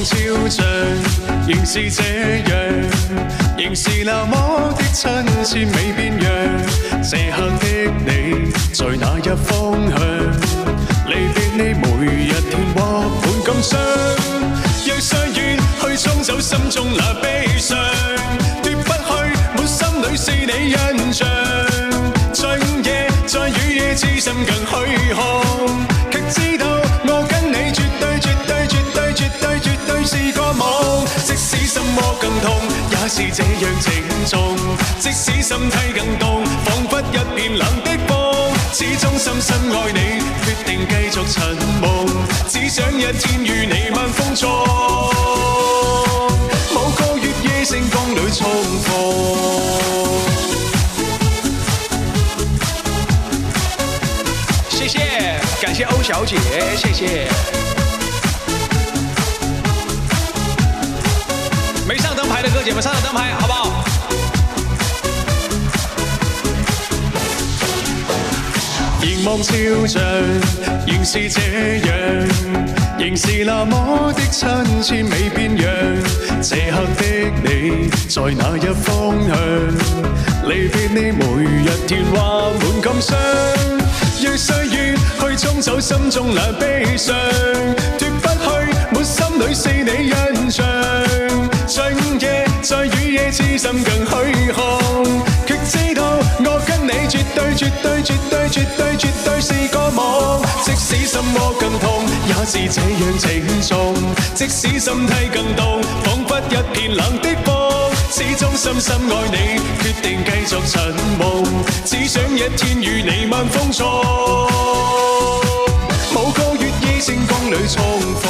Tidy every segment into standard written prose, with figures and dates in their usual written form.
照像，仍是這樣，仍是那麼的親切未變樣。這刻的你，在哪一方向？離別你每日甜或滿感傷，讓歲月去沖走心中那悲傷，奪不去滿心裏是你印象。在午夜，在雨夜，痴心更虛空，卻知道我跟你絕對絕對絕對絕對絕對是個夢。即使什麼更痛，也是這樣情重。即使心態更凍，彷彿一片冷的風。始終深深愛你，決定繼續尋夢，只想一天與你晚風中，舞高月夜星光裏重逢。謝謝，感謝歐小姐，謝謝。沒上燈牌的哥姐們上上燈牌，好不好？凝望照像，仍是這樣，仍是那麼的親切未變樣。這刻的你，在哪一方向？離別你每日甜話滿感傷，讓歲月去沖走心中那悲傷，奪不去滿心裏是你印象。在午夜，在雨夜，痴心更虛空，卻知道我跟你絕對絕對絕對絕對絕對是個夢。即使什麼更痛，也是這樣情重。即使心態更凍，彷彿一片冷的風。始終深深愛你，決定繼續尋夢，只想一天與你晚風中，舞高月夜星光裏重逢。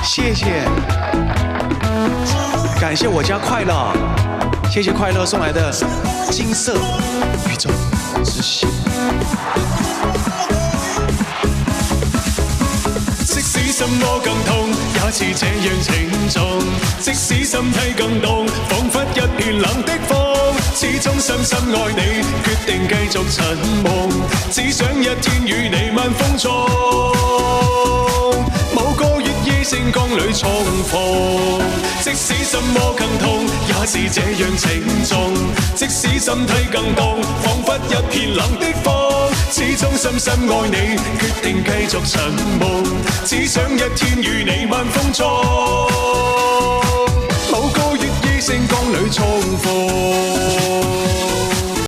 謝謝，感謝我家快樂，謝謝快樂送來的金色宇宙之心。即使什麼更痛，也是這樣情重。即使心態更凍，彷彿一片冷的風。始終深深愛你，決定繼續尋夢，只想一天與你晚風中，舞高月夜星光裏重逢。即使什麼更痛，也是這樣情重。即使身體更凍，彷彿一片冷的風。始終深深愛你，決定繼續尋夢，只想一天與你晚風中，舞高月夜星光裏重逢。